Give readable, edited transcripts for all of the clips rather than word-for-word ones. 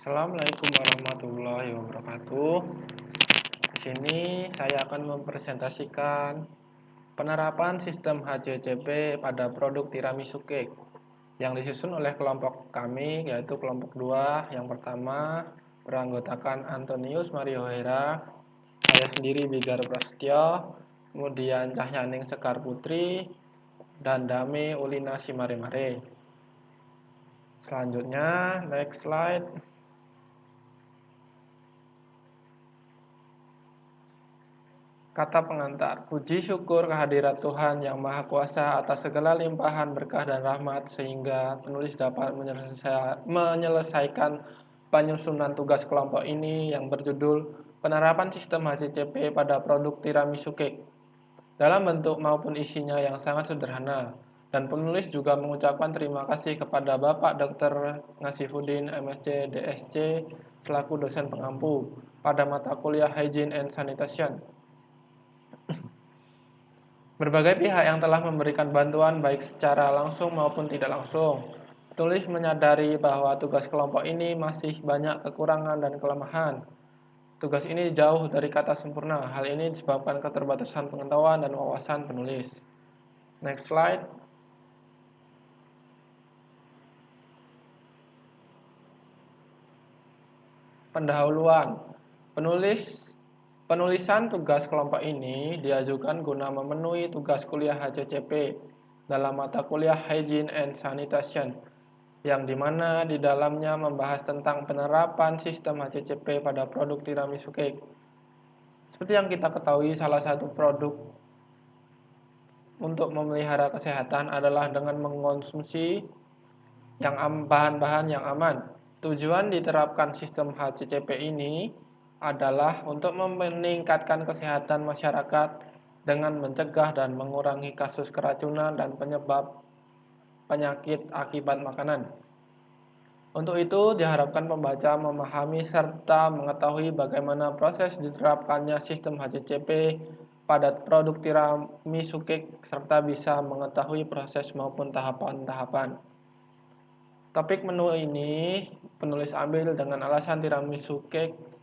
Assalamualaikum warahmatullahi wabarakatuh. Di sini saya akan mempresentasikan penerapan sistem HCCP pada produk tiramisu cake yang disusun oleh kelompok kami, yaitu kelompok 2. Yang pertama beranggotakan Antonius Mario Hera, saya sendiri Bigar Prasetyo, kemudian Cahyaning Sekar Putri, dan Dame Ulina Simare-Mare. Selanjutnya, next slide. Kata pengantar, puji syukur kehadirat Tuhan Yang Maha Kuasa atas segala limpahan berkah dan rahmat sehingga penulis dapat menyelesaikan penyusunan tugas kelompok ini yang berjudul Penerapan Sistem HCCP pada Produk Tiramisu Cake dalam bentuk maupun isinya yang sangat sederhana. Dan penulis juga mengucapkan terima kasih kepada Bapak Dr. Ngasifuddin MSc DSc selaku dosen pengampu pada mata kuliah Hygiene and Sanitation. Berbagai pihak yang telah memberikan bantuan baik secara langsung maupun tidak langsung. Penulis menyadari bahwa tugas kelompok ini masih banyak kekurangan dan kelemahan. Tugas ini jauh dari kata sempurna. Hal ini disebabkan keterbatasan pengetahuan dan wawasan penulis. Next slide. Pendahuluan. Penulisan tugas kelompok ini diajukan guna memenuhi tugas kuliah HCCP dalam mata kuliah Hygiene and Sanitation, yang dimana di dalamnya membahas tentang penerapan sistem HCCP pada produk tiramisu cake. Seperti yang kita ketahui, salah satu produk untuk memelihara kesehatan adalah dengan mengonsumsi bahan-bahan yang aman. Tujuan diterapkan sistem HCCP ini adalah untuk meningkatkan kesehatan masyarakat dengan mencegah dan mengurangi kasus keracunan dan penyebab penyakit akibat makanan. Untuk itu, diharapkan pembaca memahami serta mengetahui bagaimana proses diterapkannya sistem HCCP pada produk tiramisu cake serta bisa mengetahui proses maupun tahapan-tahapan. Topik menu ini penulis ambil dengan alasan tiramisu cake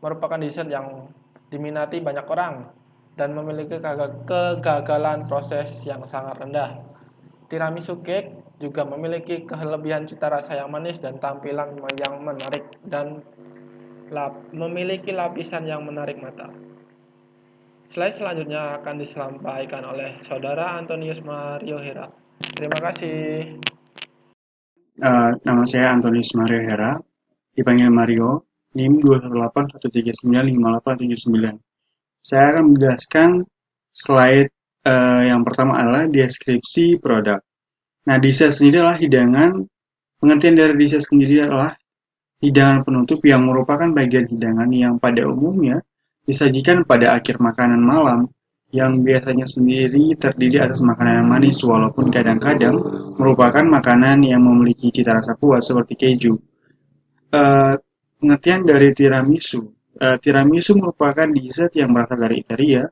merupakan dessert yang diminati banyak orang dan memiliki kegagalan proses yang sangat rendah. Tiramisu cake juga memiliki kelebihan cita rasa yang manis dan tampilan yang menarik dan memiliki lapisan yang menarik mata. Slide selanjutnya akan disampaikan oleh Saudara Antonius Mario Hera. Terima kasih. Nama saya Antonius Mario Hera, dipanggil Mario, NIM 21813958879. Saya akan menjelaskan slide yang pertama adalah deskripsi produk. Nah, dessert sendiri adalah hidangan. Pengertian dari dessert sendiri adalah hidangan penutup yang merupakan bagian hidangan yang pada umumnya disajikan pada akhir makanan malam, yang biasanya sendiri terdiri atas makanan yang manis, walaupun kadang-kadang merupakan makanan yang memiliki cita rasa kuat seperti keju. Pengertian dari tiramisu. Tiramisu merupakan dessert yang berasal dari Italia,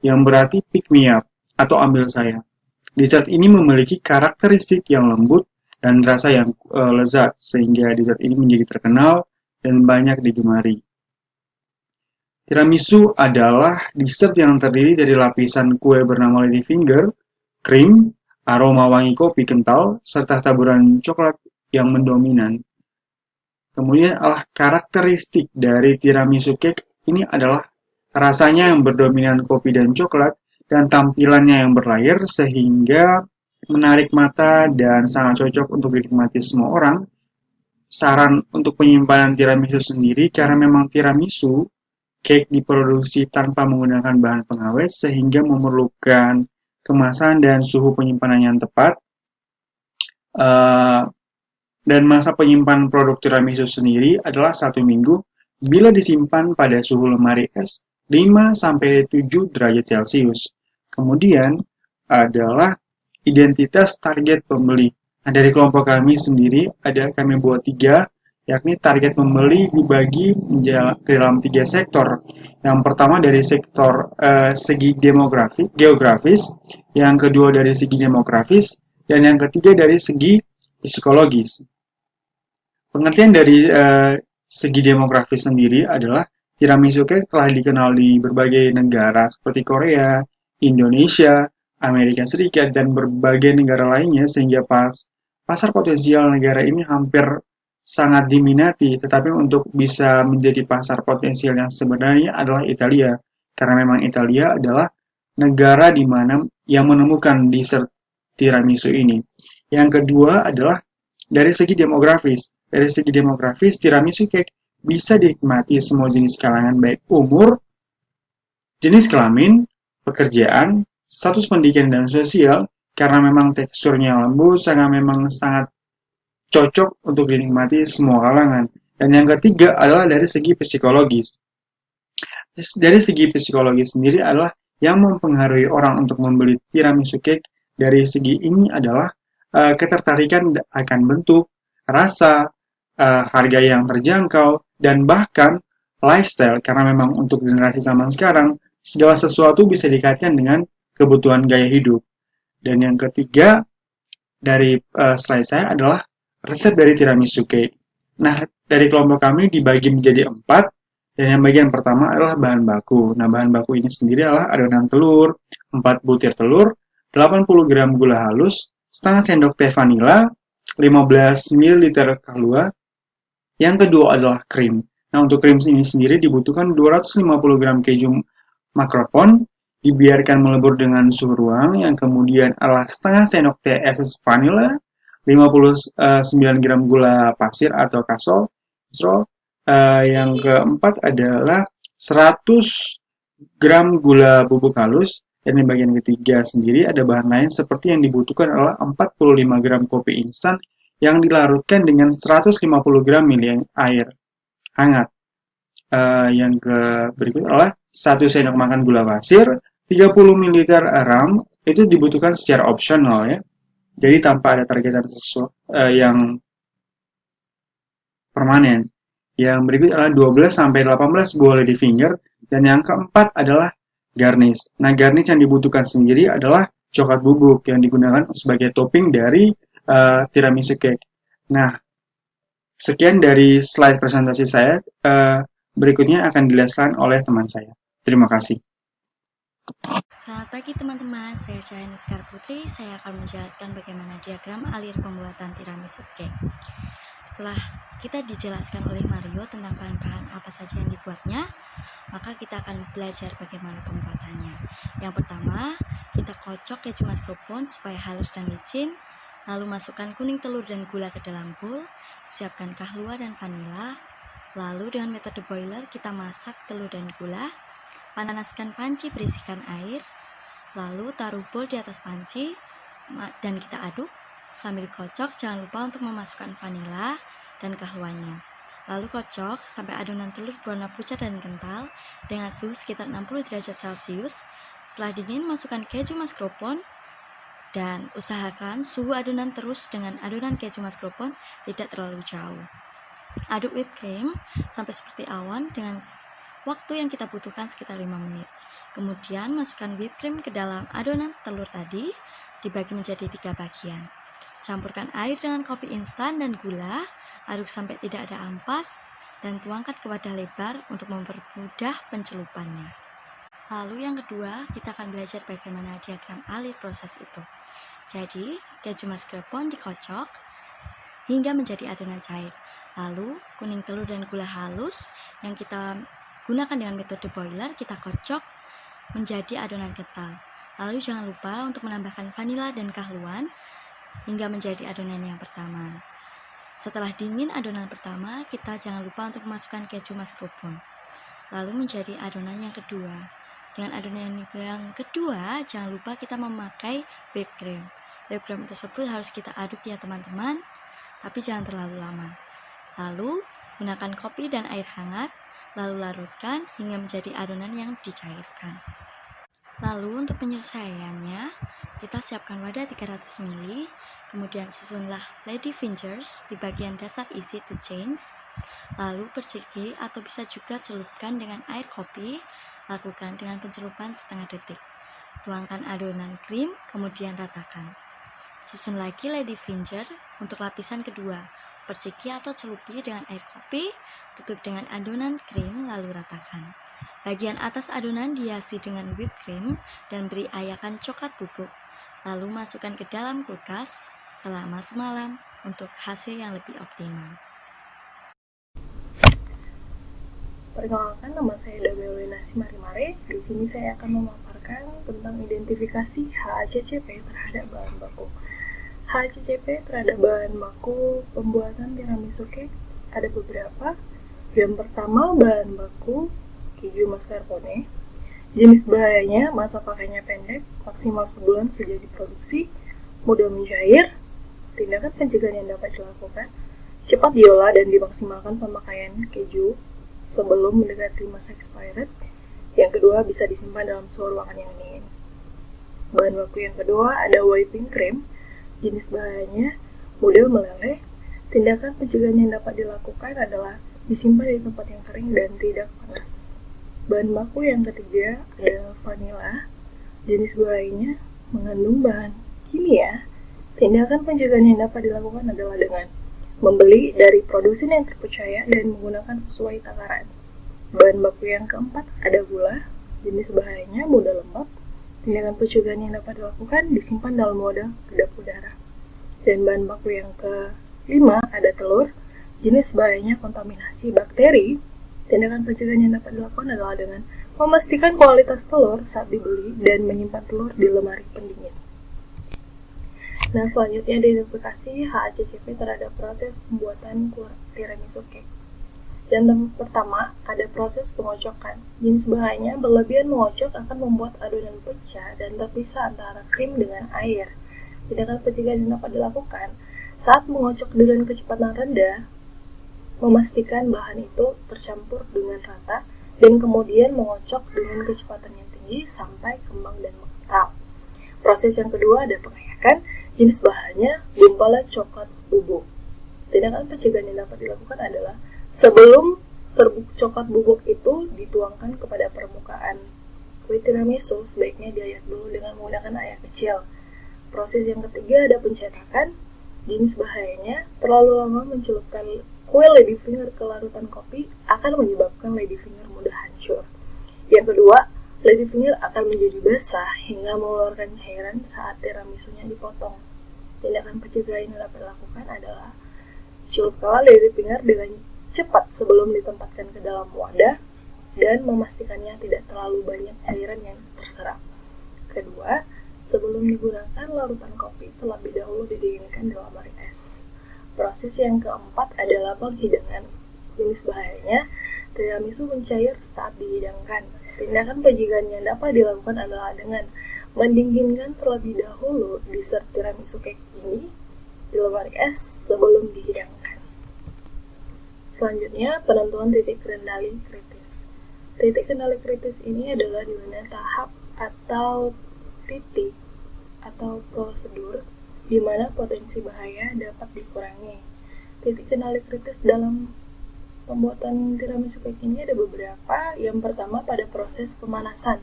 yang berarti pick me up atau ambil saya. Dessert ini memiliki karakteristik yang lembut dan rasa yang lezat, sehingga dessert ini menjadi terkenal dan banyak digemari. Tiramisu adalah dessert yang terdiri dari lapisan kue bernama ladyfinger, krim, aroma wangi kopi kental, serta taburan coklat yang mendominan. Kemudian karakteristik dari tiramisu cake ini adalah rasanya yang berdominan kopi dan coklat dan tampilannya yang berlayar sehingga menarik mata dan sangat cocok untuk dinikmati semua orang. Saran untuk penyimpanan tiramisu sendiri, karena memang tiramisu cake diproduksi tanpa menggunakan bahan pengawet sehingga memerlukan kemasan dan suhu penyimpanan yang tepat. Dan masa penyimpanan produk tiramisu sendiri adalah 1 minggu bila disimpan pada suhu lemari es 5-7 derajat Celcius. Kemudian adalah identitas target pembeli. Nah, dari kelompok kami sendiri kami buat 3, yakni target pembeli dibagi ke dalam 3 sektor. Yang pertama dari sektor segi geografis, yang kedua dari segi demografis, dan yang ketiga dari segi psikologis. Pengertian dari segi demografis sendiri adalah tiramisu cake telah dikenal di berbagai negara seperti Korea, Indonesia, Amerika Serikat, dan berbagai negara lainnya sehingga pasar potensial negara ini hampir sangat diminati, tetapi untuk bisa menjadi pasar potensial yang sebenarnya adalah Italia, karena memang Italia adalah negara di mana yang menemukan dessert tiramisu ini. Yang kedua adalah dari segi demografis. Dari segi demografis, tiramisu cake bisa dinikmati semua jenis kalangan baik umur, jenis kelamin, pekerjaan, status pendidikan dan sosial karena memang teksturnya lembut, memang sangat cocok untuk dinikmati semua kalangan. Dan yang ketiga adalah dari segi psikologis. Dari segi psikologis sendiri adalah yang mempengaruhi orang untuk membeli tiramisu cake dari segi ini adalah ketertarikan akan bentuk, rasa, harga yang terjangkau, dan bahkan lifestyle karena memang untuk generasi zaman sekarang segala sesuatu bisa dikaitkan dengan kebutuhan gaya hidup. Dan yang ketiga dari slide saya adalah resep dari tiramisu cake. Nah, dari kelompok kami dibagi menjadi 4, dan yang bagian pertama adalah bahan baku. Nah, bahan baku ini sendiri adalah adonan telur, 4 butir telur, 80 gram gula halus, setengah sendok teh vanila, 15 ml kahlua. Yang kedua adalah krim. Nah, untuk krim ini sendiri dibutuhkan 250 gram keju mascarpone, dibiarkan melebur dengan suhu ruang, yang kemudian adalah setengah sendok teh eses vanila, 59 gram gula pasir atau kasol. Yang keempat adalah 100 gram gula bubuk halus, dan di bagian ketiga sendiri ada bahan lain seperti yang dibutuhkan adalah 45 gram kopi instan yang dilarutkan dengan 150 gram mili air hangat. Yang berikut adalah 1 sendok makan gula pasir, 30 ml ram, itu dibutuhkan secara opsional ya. Jadi tanpa ada targetan sesuatu yang permanen. Yang berikut adalah 12-18 buah ladyfinger, dan yang keempat adalah garnish. Nah, garnish yang dibutuhkan sendiri adalah coklat bubuk yang digunakan sebagai topping dari tiramisu cake. Nah, sekian dari slide presentasi saya. Berikutnya akan dijelaskan oleh teman saya. Terima kasih. Selamat pagi teman-teman, saya Cahaya Niskar Putri. Saya akan menjelaskan bagaimana diagram alir pembuatan tiramisu cake. Setelah kita dijelaskan oleh Mario tentang bahan-bahan apa saja yang dibuatnya, maka kita akan belajar bagaimana pembuatannya. Yang pertama, kita kocok keju mascarpone supaya halus dan licin, lalu masukkan kuning telur dan gula ke dalam bowl, siapkan kahlua dan vanila, lalu dengan metode boiler kita masak telur dan gula, panaskan panci berisikan air, lalu taruh bowl di atas panci dan kita aduk. Sambil kocok, jangan lupa untuk memasukkan vanila dan kahluanya. Lalu kocok sampai adonan telur berwarna pucat dan kental dengan suhu sekitar 60 derajat Celcius. Setelah dingin, masukkan keju mascarpone dan usahakan suhu adonan terus dengan adonan keju mascarpone tidak terlalu jauh. Aduk whipped cream sampai seperti awan dengan waktu yang kita butuhkan sekitar 5 menit. Kemudian masukkan whipped cream ke dalam adonan telur tadi, dibagi menjadi 3 bagian. Campurkan air dengan kopi instan dan gula, aduk sampai tidak ada ampas, dan tuangkan ke wadah lebar untuk mempermudah pencelupannya. Lalu yang kedua, kita akan belajar bagaimana diagram alir proses itu. Jadi, keju mascarpone dikocok hingga menjadi adonan cair. Lalu, kuning telur dan gula halus yang kita gunakan dengan metode boiler, kita kocok menjadi adonan kental. Lalu jangan lupa untuk menambahkan vanila dan kahluan hingga menjadi adonan yang pertama. Setelah dingin adonan pertama, kita jangan lupa untuk memasukkan keju mascarpone. Lalu menjadi adonan yang kedua. Dengan adonan yang kedua, jangan lupa kita memakai whipped cream. Whipped cream tersebut harus kita aduk ya teman-teman, tapi jangan terlalu lama. Lalu, gunakan kopi dan air hangat, lalu larutkan hingga menjadi adonan yang dicairkan. Lalu untuk penyelesaiannya, kita siapkan wadah 300 ml, kemudian susunlah lady fingers di bagian dasar isi to change, lalu persegi atau bisa juga celupkan dengan air kopi, lakukan dengan pencelupan setengah detik. Tuangkan adonan krim, kemudian ratakan. Susun lagi lady finger untuk lapisan kedua. Perciki atau celupi dengan air kopi, tutup dengan adonan krim lalu ratakan. Bagian atas adonan dihiasi dengan whipped cream dan beri ayakan coklat bubuk. Lalu masukkan ke dalam kulkas selama semalam untuk hasil yang lebih optimal. Perkenalkan, nama saya Damelina Simarimare. Di sini saya akan memaparkan tentang identifikasi HACCP terhadap bahan baku. HACCP terhadap bahan baku pembuatan tiramisu cake ada beberapa. Yang pertama, bahan baku keju mascarpone. Jenis bahayanya, masa pakainya pendek, maksimal sebulan sejak diproduksi, mudah mencair. Tindakan pencegahan yang dapat dilakukan, cepat diolah dan dimaksimalkan pemakaian keju sebelum mendekati masa expired. Yang kedua, bisa disimpan dalam suhu ruangan yang dingin. Bahan baku yang kedua ada whipping cream. Jenis bahayanya, mudah meleleh. Tindakan pencegahan yang dapat dilakukan adalah disimpan di tempat yang kering dan tidak panas. Bahan baku yang ketiga ada vanila. Jenis bahayanya mengandung bahan kimia. Tindakan pencegahan yang dapat dilakukan adalah dengan membeli dari produsen yang terpercaya dan menggunakan sesuai takaran. Bahan baku yang keempat ada gula. Jenis bahayanya mudah lembab. Tindakan pencegahan yang dapat dilakukan disimpan dalam wadah kedap udara. Dan bahan baku yang kelima ada telur. Jenis bahayanya kontaminasi bakteri. Tindakan pencegahan yang dapat dilakukan adalah dengan memastikan kualitas telur saat dibeli dan menyimpan telur di lemari pendingin. Nah, selanjutnya identifikasi HACCP terhadap proses pembuatan tiramisu cake. Yang pertama, ada proses pengocokan. Jenis bahayanya berlebihan mengocok akan membuat adonan pecah dan terpisah antara krim dengan air. Tindakan pencegahan yang dapat dilakukan saat mengocok dengan kecepatan rendah, memastikan bahan itu tercampur dengan rata dan kemudian mengocok dengan kecepatan yang tinggi sampai kembang dan mengental. Proses yang kedua ada pengayakan. Jenis bahannya gumpalan coklat bubuk. Tindakan pencegahan yang dapat dilakukan adalah sebelum serbuk coklat bubuk itu dituangkan kepada permukaan kue tiramisu, sebaiknya diayak dulu dengan menggunakan ayak kecil. Proses yang ketiga ada pencetakan. Jenis bahayanya, terlalu lama mencelupkan kue ladyfinger ke larutan kopi akan menyebabkan ladyfinger mudah hancur. Yang kedua, ladyfinger akan menjadi basah hingga mengeluarkan cairan saat tiramisunya dipotong. Tindakan pencegahan yang dapat dilakukan adalah celupkanlah ladyfinger dengan cepat sebelum ditempatkan ke dalam wadah dan memastikannya tidak terlalu banyak cairan yang terserap. Kedua, sebelum digunakan larutan kopi terlebih dahulu didinginkan di lemari es. Proses yang keempat adalah penghidangan. Jenis bahayanya, tiramisu mencair saat dihidangkan. Tindakan pencegahan yang dapat dilakukan adalah dengan mendinginkan terlebih dahulu dessert tiramisu cake ini di lemari es sebelum dihidangkan. Selanjutnya, penentuan titik kendali kritis. Titik kendali kritis ini adalah di mana tahap atau titik atau prosedur di mana potensi bahaya dapat dikurangi. Titik kendali kritis dalam pembuatan tiramisu cake ini ada beberapa. Yang pertama pada proses pemanasan.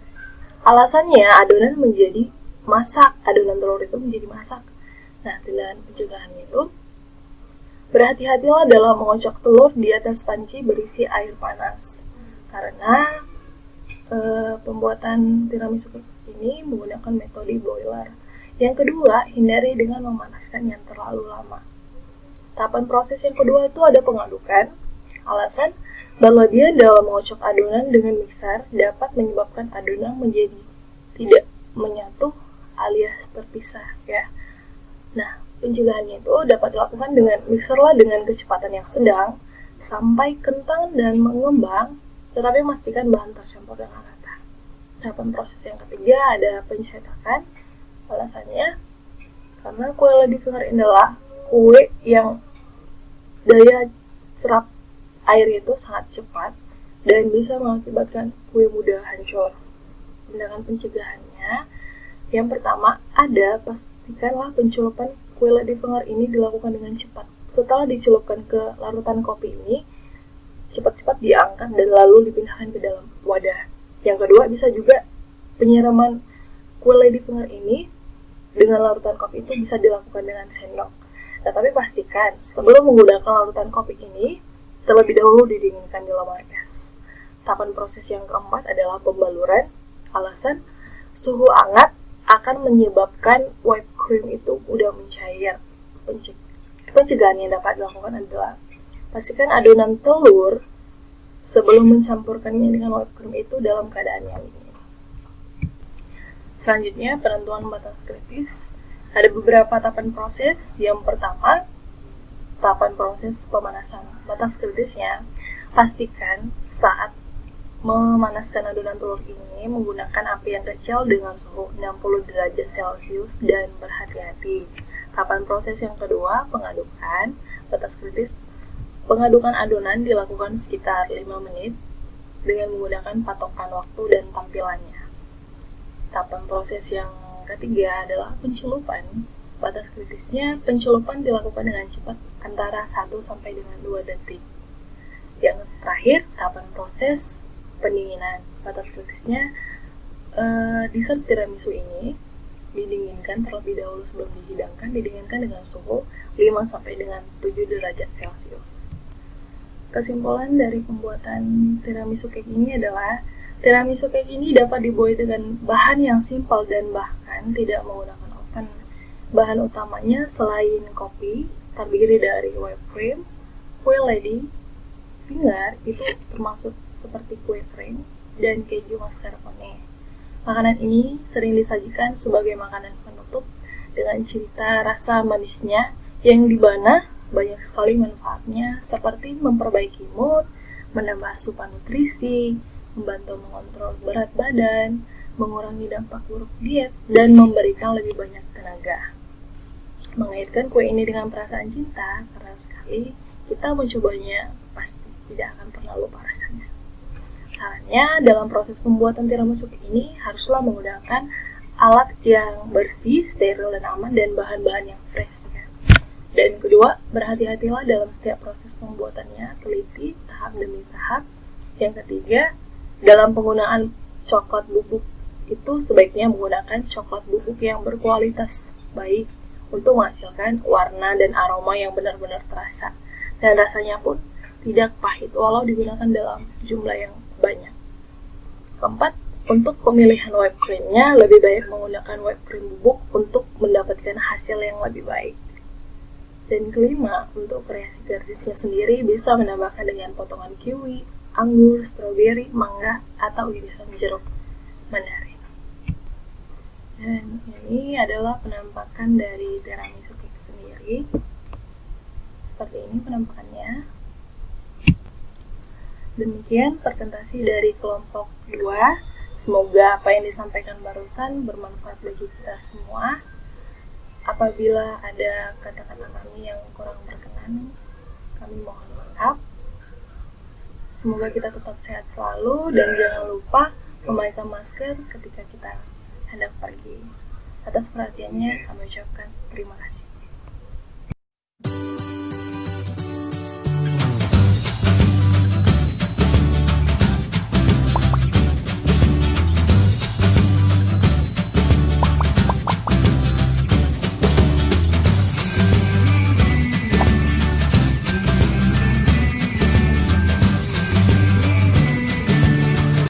Alasannya adonan menjadi masak, adonan telur itu menjadi masak. Nah, tindakan pencegahannya itu berhati-hatilah dalam mengocok telur di atas panci berisi air panas. Karena pembuatan tiramisu cake ini menggunakan metode boiler. Yang kedua, hindari dengan memanaskan yang terlalu lama. Tahapan proses yang kedua itu ada pengadukan. Alasan, berlebihan dalam mengocok adonan dengan mixer dapat menyebabkan adonan menjadi tidak menyatu alias terpisah ya. Nah, pencegahannya itu dapat dilakukan dengan mixerlah dengan kecepatan yang sedang sampai kental dan mengembang, tetapi memastikan bahan tercampur dengan rata. Tahapan proses yang ketiga ada pencetakan. Alasannya, karena kue ladyfinger adalah kue yang daya serap air itu sangat cepat dan bisa mengakibatkan kue mudah hancur. Tindakan pencegahannya, yang pertama ada pastikanlah pencelupan kue ladyfinger ini dilakukan dengan cepat. Setelah dicelupkan ke larutan kopi ini, cepat-cepat diangkat dan lalu dipindahkan ke dalam wadah. Yang kedua, bisa juga penyiraman kue ladyfinger ini dengan larutan kopi itu bisa dilakukan dengan sendok. Tetapi pastikan sebelum menggunakan larutan kopi ini, terlebih dahulu didinginkan di lemari es. Tahapan proses yang keempat adalah pembaluran. Alasan, suhu hangat akan menyebabkan whipped cream itu mudah mencair. Pencegahan yang dapat dilakukan adalah pastikan adonan telur sebelum mencampurkannya dengan whipped cream itu dalam keadaan yang dingin. Selanjutnya, penentuan batas kritis. Ada beberapa tahapan proses. Yang pertama, tahapan proses pemanasan. Batas kritisnya, pastikan saat memanaskan adonan telur ini menggunakan api yang kecil dengan suhu 60 derajat Celcius dan berhati-hati. Tahapan proses yang kedua, pengadukan. Batas kritis, pengadukan adonan dilakukan sekitar 5 menit dengan menggunakan patokan waktu dan tampilannya. Tahapan proses yang ketiga adalah pencelupan. Batas kritisnya, pencelupan dilakukan dengan cepat antara 1 sampai dengan 2 detik. Yang terakhir, tahapan proses pendinginan. Batas kritisnya, dessert tiramisu ini didinginkan terlebih dahulu sebelum dihidangkan, didinginkan dengan suhu 5 sampai dengan 7 derajat Celcius. Kesimpulan dari pembuatan tiramisu cake ini adalah tiramisu cake ini dapat dibuat dengan bahan yang simpel dan bahkan tidak menggunakan oven. Bahan utamanya selain kopi terdiri dari whipped cream, kue lady finger itu termasuk seperti kue kering, dan keju mascarpone. Makanan ini sering disajikan sebagai makanan penutup dengan cita rasa manisnya yang di mana banyak sekali manfaatnya seperti memperbaiki mood, menambah asupan nutrisi, membantu mengontrol berat badan, mengurangi dampak buruk diet, dan memberikan lebih banyak tenaga. Mengaitkan kue ini dengan perasaan cinta, karena sekali kita mencobanya pasti tidak akan pernah lupa rasanya. Sarannya, dalam proses pembuatan tiramisu ini haruslah menggunakan alat yang bersih, steril, dan aman, dan bahan-bahan yang fresh. Ya. Dan kedua, berhati-hatilah dalam setiap proses pembuatannya, teliti tahap demi tahap. Yang ketiga, dalam penggunaan coklat bubuk itu sebaiknya menggunakan coklat bubuk yang berkualitas baik untuk menghasilkan warna dan aroma yang benar-benar terasa. Dan rasanya pun tidak pahit walau digunakan dalam jumlah yang banyak. Keempat, untuk pemilihan whipped cream-nya lebih baik menggunakan whipped cream bubuk untuk mendapatkan hasil yang lebih baik. Dan kelima, untuk kreasi garnisnya sendiri bisa menambahkan dengan potongan kiwi, anggur, stroberi, mangga, atau irisan jeruk mandarin. Dan ini adalah penampakan dari tiramisu cake sendiri. Seperti ini penampakannya. Demikian presentasi dari kelompok 2. Semoga apa yang disampaikan barusan bermanfaat bagi kita semua. Apabila ada kata-kata kami yang kurang berkenan, kami mohon maaf. Semoga kita tetap sehat selalu dan jangan lupa memakai masker ketika kita hendak pergi. Atas perhatiannya kami ucapkan terima kasih.